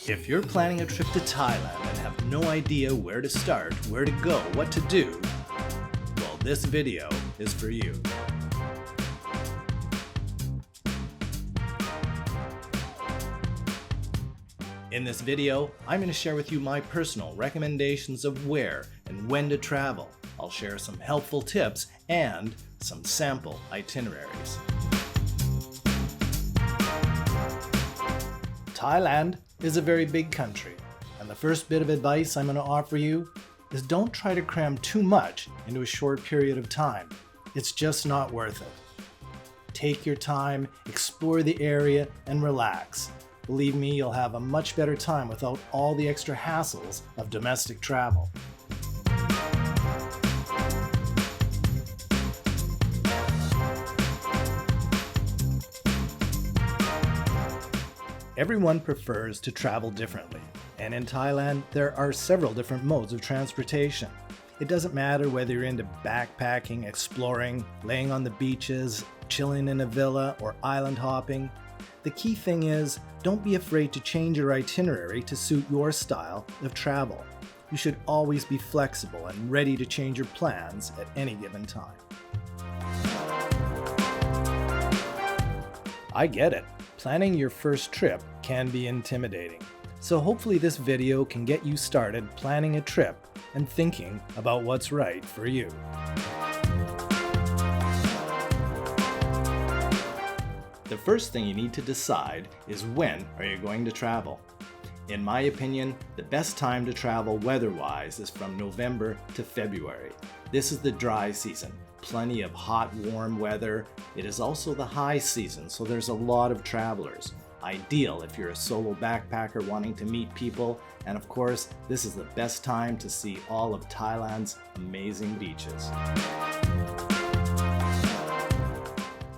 If you're planning a trip to Thailand and have no idea where to start, where to go, what to do, well, this video is for you. In this video, I'm going to share with you my personal recommendations of where and when to travel. I'll share some helpful tips and some sample itineraries. Thailand is a very big country, and the first bit of advice I'm going to offer you is don't try to cram too much into a short period of time. It's just not worth it. Take your time, explore the area, and relax. Believe me, you'll have a much better time without all the extra hassles of domestic travel. Everyone prefers to travel differently, and in Thailand there are several different modes of transportation. It doesn't matter whether you're into backpacking, exploring, laying on the beaches, chilling in a villa, or island hopping. The key thing is, don't be afraid to change your itinerary to suit your style of travel. You should always be flexible and ready to change your plans at any given time. I get it. Planning your first trip can be intimidating. So hopefully this video can get you started planning a trip and thinking about what's right for you. The first thing you need to decide is when are you going to travel. In my opinion, the best time to travel weather-wise is from November to February. This is the dry season. Plenty of hot, warm weather. It is also the high season, so there's a lot of travelers. Ideal if you're a solo backpacker wanting to meet people, and of course, this is the best time to see all of Thailand's amazing beaches.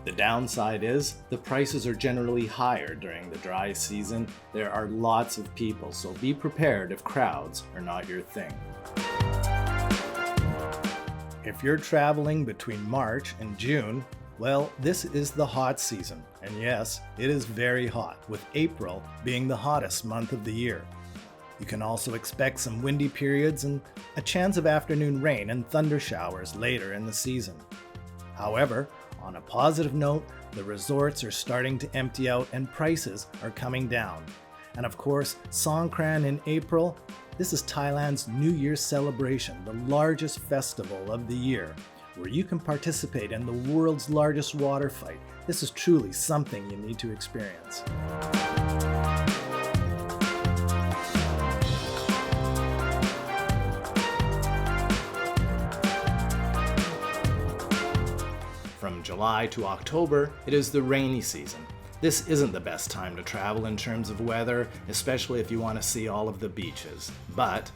The downside is, the prices are generally higher during the dry season. There are lots of people, so be prepared if crowds are not your thing. If you're traveling between March and June, well, this is the hot season. And yes, it is very hot, with April being the hottest month of the year. You can also expect some windy periods and a chance of afternoon rain and thunder showers later in the season. However, on a positive note, the resorts are starting to empty out and prices are coming down. And of course, Songkran in April, this is Thailand's New Year's celebration, the largest festival of the year, where you can participate in the world's largest water fight. This is truly something you need to experience. From July to October, it is the rainy season. This isn't the best time to travel in terms of weather, especially if you want to see all of the beaches. But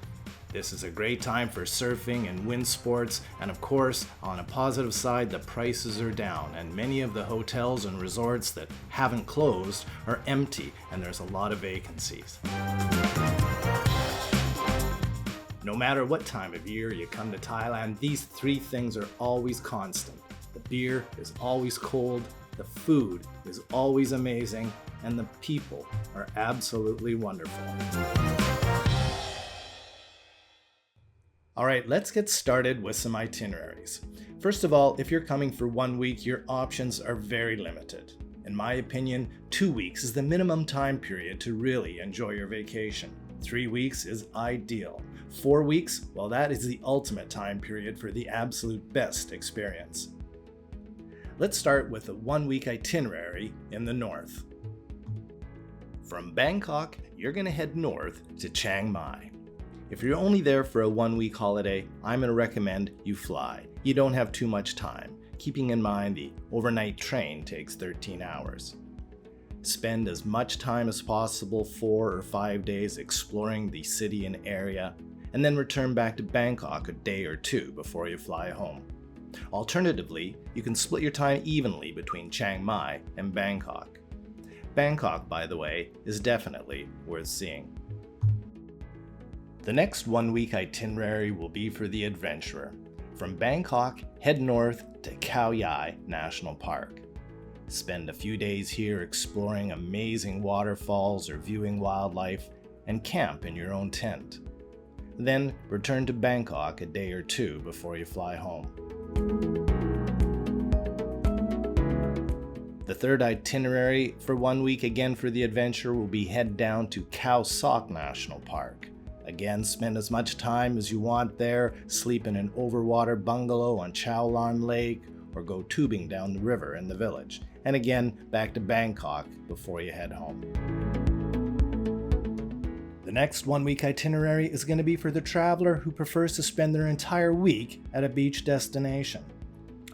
this is a great time for surfing and wind sports, and of course, on a positive side, the prices are down, and many of the hotels and resorts that haven't closed are empty, and there's a lot of vacancies. No matter what time of year you come to Thailand, these three things are always constant. The beer is always cold, the food is always amazing, and the people are absolutely wonderful. Alright, let's get started with some itineraries. First of all, if you're coming for 1 week, your options are very limited. In my opinion, 2 weeks is the minimum time period to really enjoy your vacation. 3 weeks is ideal. 4 weeks, well, that is the ultimate time period for the absolute best experience. Let's start with a 1 week itinerary in the north. From Bangkok, you're going to head north to Chiang Mai. If you're only there for a 1 week holiday, I'm going to recommend you fly. You don't have too much time, keeping in mind the overnight train takes 13 hours. Spend as much time as possible, 4 or 5 days exploring the city and area, and then return back to Bangkok a day or two before you fly home. Alternatively, you can split your time evenly between Chiang Mai and Bangkok. Bangkok, by the way, is definitely worth seeing. The next 1 week itinerary will be for the adventurer. From Bangkok, head north to Khao Yai National Park. Spend a few days here exploring amazing waterfalls or viewing wildlife, and camp in your own tent. Then return to Bangkok a day or two before you fly home. The third itinerary for 1 week again for the adventure will be head down to Khao Sok National Park. Again, spend as much time as you want there, sleep in an overwater bungalow on Chao Larn Lake, or go tubing down the river in the village. And again, back to Bangkok before you head home. The next 1 week itinerary is going to be for the traveler who prefers to spend their entire week at a beach destination.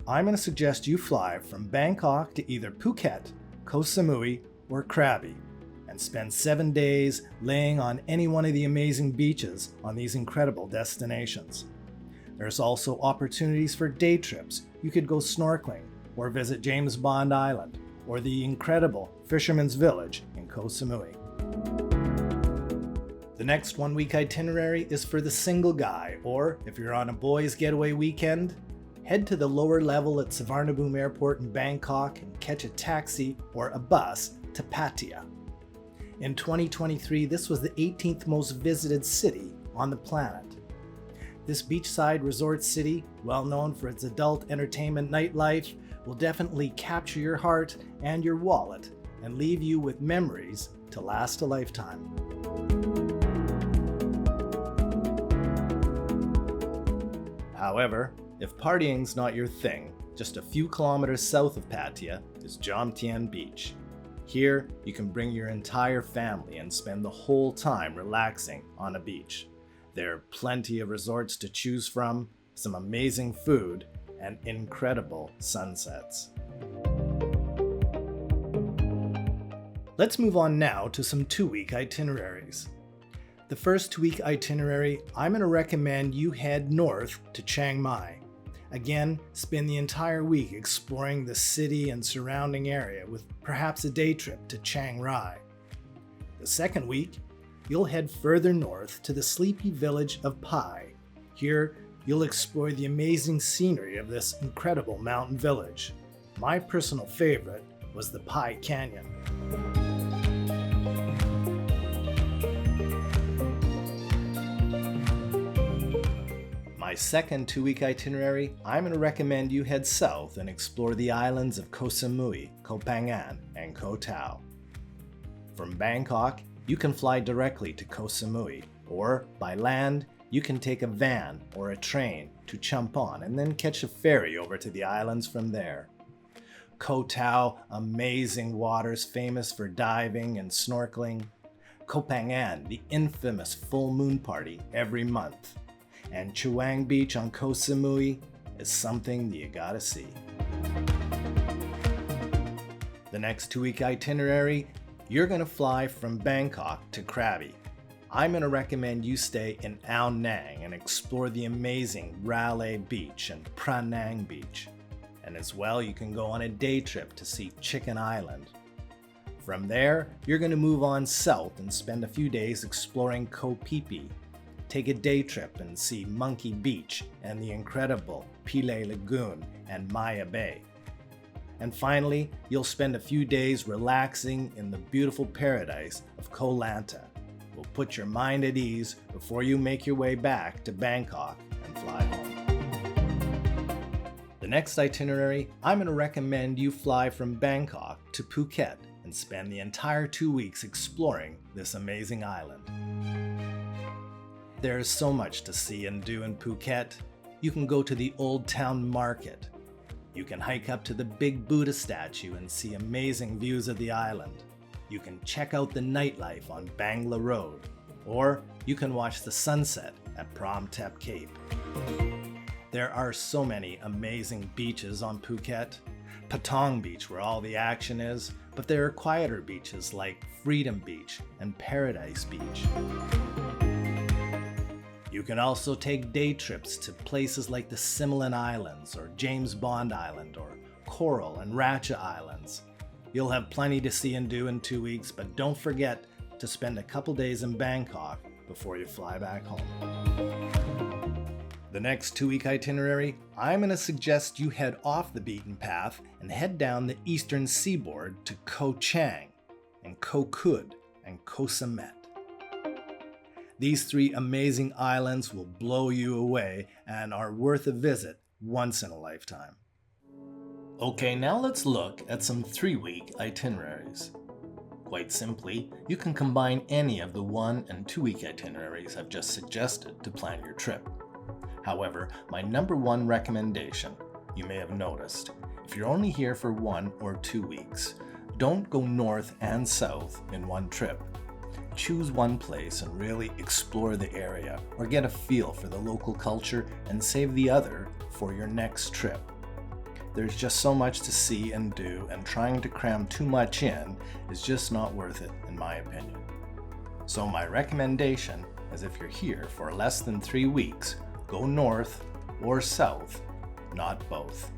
I'm going to suggest you fly from Bangkok to either Phuket, Koh Samui, or Krabi, and spend 7 days laying on any one of the amazing beaches on these incredible destinations. There's also opportunities for day trips. You could go snorkeling, or visit James Bond Island, or the incredible Fisherman's Village in Koh Samui. The next 1 week itinerary is for the single guy, or if you're on a boys' getaway weekend, head to the lower level at Suvarnabhumi Airport in Bangkok and catch a taxi or a bus to Pattaya. In 2023, this was the 18th most visited city on the planet. This beachside resort city, well known for its adult entertainment nightlife, will definitely capture your heart and your wallet and leave you with memories to last a lifetime. However, if partying's not your thing, just a few kilometers south of Pattaya is Jomtien Beach. Here, you can bring your entire family and spend the whole time relaxing on a beach. There are plenty of resorts to choose from, some amazing food, and incredible sunsets. Let's move on now to some 2 week itineraries. The first 2 week itinerary, I'm going to recommend you head north to Chiang Mai. Again, spend the entire week exploring the city and surrounding area with perhaps a day trip to Chiang Rai. The second week, you'll head further north to the sleepy village of Pai. Here, you'll explore the amazing scenery of this incredible mountain village. My personal favorite was the Pai Canyon. My second 2 week itinerary, I'm going to recommend you head south and explore the islands of Koh Samui, Koh Phangan, and Koh Tao. From Bangkok, you can fly directly to Koh Samui, or by land, you can take a van or a train to Champon and then catch a ferry over to the islands from there. Koh Tao, amazing waters famous for diving and snorkeling. Koh Phangan, the infamous full moon party every month. And Chaweng Beach on Koh Samui is something that you gotta see. The next 2 week itinerary, you're gonna fly from Bangkok to Krabi. I'm gonna recommend you stay in Ao Nang and explore the amazing Railay Beach and Phra Nang Beach. And as well, you can go on a day trip to see Chicken Island. From there, you're gonna move on south and spend a few days exploring Koh Phi Phi. Take a day trip and see Monkey Beach and the incredible Pile Lagoon and Maya Bay. And finally, you'll spend a few days relaxing in the beautiful paradise of Koh Lanta. We'll put your mind at ease before you make your way back to Bangkok and fly home. The next itinerary, I'm going to recommend you fly from Bangkok to Phuket and spend the entire 2 weeks exploring this amazing island. There is so much to see and do in Phuket. You can go to the Old Town Market. You can hike up to the big Buddha statue and see amazing views of the island. You can check out the nightlife on Bangla Road. Or you can watch the sunset at Prom Tep Cape. There are so many amazing beaches on Phuket. Patong Beach, where all the action is, but there are quieter beaches like Freedom Beach and Paradise Beach. You can also take day trips to places like the Similan Islands or James Bond Island or Coral and Ratcha Islands. You'll have plenty to see and do in 2 weeks, but don't forget to spend a couple days in Bangkok before you fly back home. The next 2 week itinerary, I'm going to suggest you head off the beaten path and head down the eastern seaboard to Koh Chang and Koh Kud and Koh Samet. These 3 amazing islands will blow you away and are worth a visit once in a lifetime. Okay, now let's look at some 3-week itineraries. Quite simply, you can combine any of the 1- and 2-week itineraries I've just suggested to plan your trip. However, my number 1 recommendation, you may have noticed, if you're only here for 1 or 2 weeks, don't go north and south in one trip. Choose one place and really explore the area or get a feel for the local culture and save the other for your next trip. There's just so much to see and do, and trying to cram too much in is just not worth it, in my opinion. So my recommendation is if you're here for less than 3 weeks, go north or south, not both.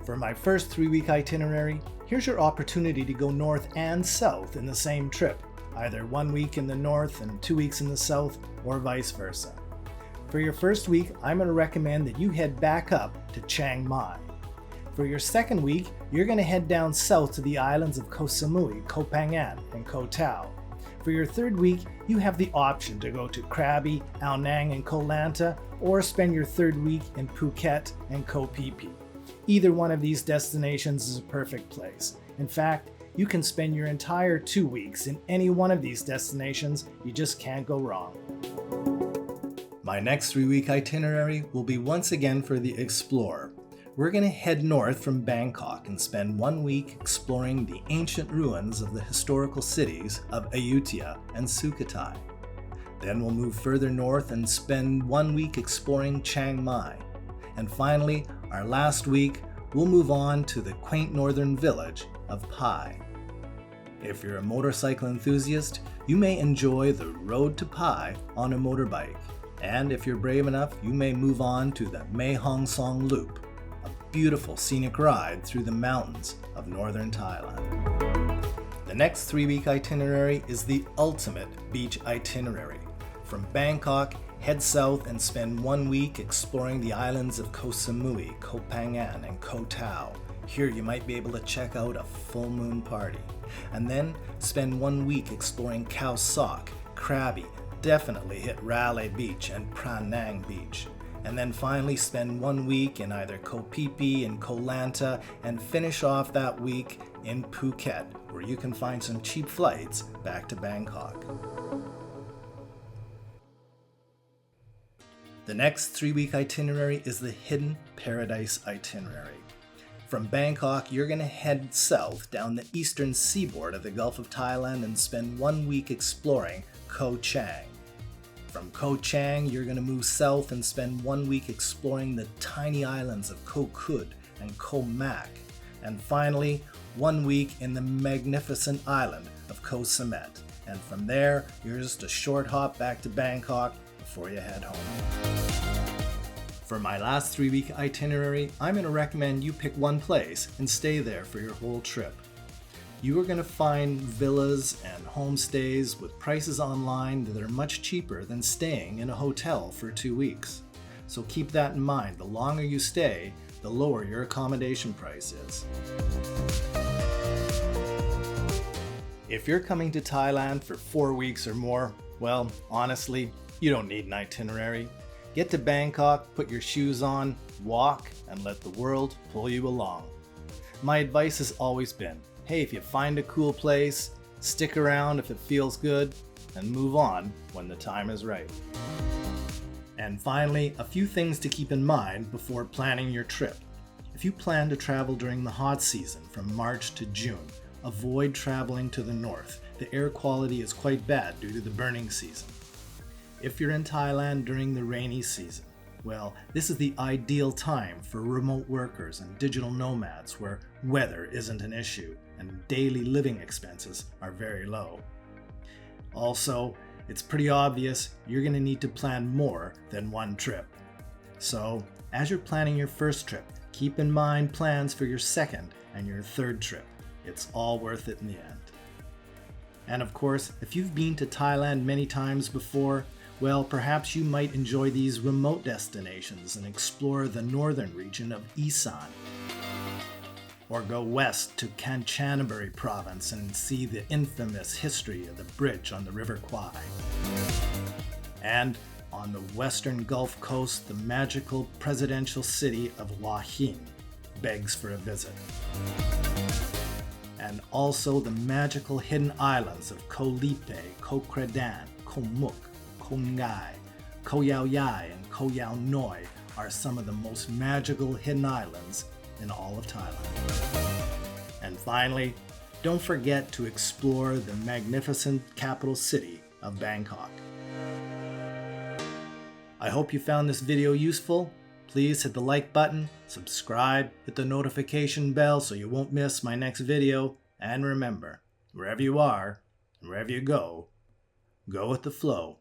For my first 3-week itinerary, here's your opportunity to go north and south in the same trip, either 1 week in the north and 2 weeks in the south, or vice versa. For your first week, I'm going to recommend that you head back up to Chiang Mai. For your second week, you're going to head down south to the islands of Koh Samui, Koh Phangan, and Koh Tao. For your third week, you have the option to go to Krabi, Ao Nang, and Koh Lanta, or spend your third week in Phuket and Koh Phi Phi. Either one of these destinations is a perfect place. In fact, you can spend your entire 2 weeks in any one of these destinations. You just can't go wrong. My next 3-week itinerary will be once again for the explorer. We're going to head north from Bangkok and spend 1 week exploring the ancient ruins of the historical cities of Ayutthaya and Sukhothai. Then we'll move further north and spend 1 week exploring Chiang Mai. And finally, our last week, we'll move on to the quaint northern village of Pai. If you're a motorcycle enthusiast, you may enjoy the Road to Pai on a motorbike. And if you're brave enough, you may move on to the Mae Hong Son Loop, a beautiful scenic ride through the mountains of northern Thailand. The next 3-week itinerary is the ultimate beach itinerary. From Bangkok, head south and spend 1 week exploring the islands of Koh Samui, Koh Phangan, and Koh Tao. Here you might be able to check out a full moon party. And then spend 1 week exploring Khao Sok, Krabi, definitely hit Railay Beach and Phra Nang Beach. And then finally spend 1 week in either Koh Phi Phi and Koh Lanta, and finish off that week in Phuket, where you can find some cheap flights back to Bangkok. The next 3-week itinerary is the Hidden Paradise itinerary. From Bangkok, you're going to head south down the eastern seaboard of the Gulf of Thailand and spend 1 week exploring Koh Chang. From Koh Chang, you're going to move south and spend 1 week exploring the tiny islands of Koh Kud and Koh Mak. And finally, 1 week in the magnificent island of Koh Samet. And from there, you're just a short hop back to Bangkok before you head home. For my last 3-week itinerary, I'm going to recommend you pick one place and stay there for your whole trip. You are going to find villas and homestays with prices online that are much cheaper than staying in a hotel for 2 weeks. So keep that in mind. The longer you stay, the lower your accommodation price is. If you're coming to Thailand for 4 weeks or more, well, honestly, you don't need an itinerary. Get to Bangkok, put your shoes on, walk, and let the world pull you along. My advice has always been, hey, if you find a cool place, stick around if it feels good, and move on when the time is right. And finally, a few things to keep in mind before planning your trip. If you plan to travel during the hot season from March to June, avoid traveling to the north. The air quality is quite bad due to the burning season. If you're in Thailand during the rainy season, well, this is the ideal time for remote workers and digital nomads where weather isn't an issue and daily living expenses are very low. Also, it's pretty obvious you're going to need to plan more than one trip. So, as you're planning your first trip, keep in mind plans for your second and your third trip. It's all worth it in the end. And of course, if you've been to Thailand many times before, well, perhaps you might enjoy these remote destinations and explore the northern region of Isan. Or go west to Kanchanaburi province and see the infamous history of the bridge on the River Kwai. And on the western Gulf Coast, the magical presidential city of Hua Hin begs for a visit. And also the magical hidden islands of Koh Lipe, Koh Kredan, Koh Muk, Koh Ngai, Koh Yao Yai, and Koh Yao Noi are some of the most magical hidden islands in all of Thailand. And finally, don't forget to explore the magnificent capital city of Bangkok. I hope you found this video useful. Please hit the like button, subscribe, hit the notification bell so you won't miss my next video. And remember, wherever you are, and wherever you go, go with the flow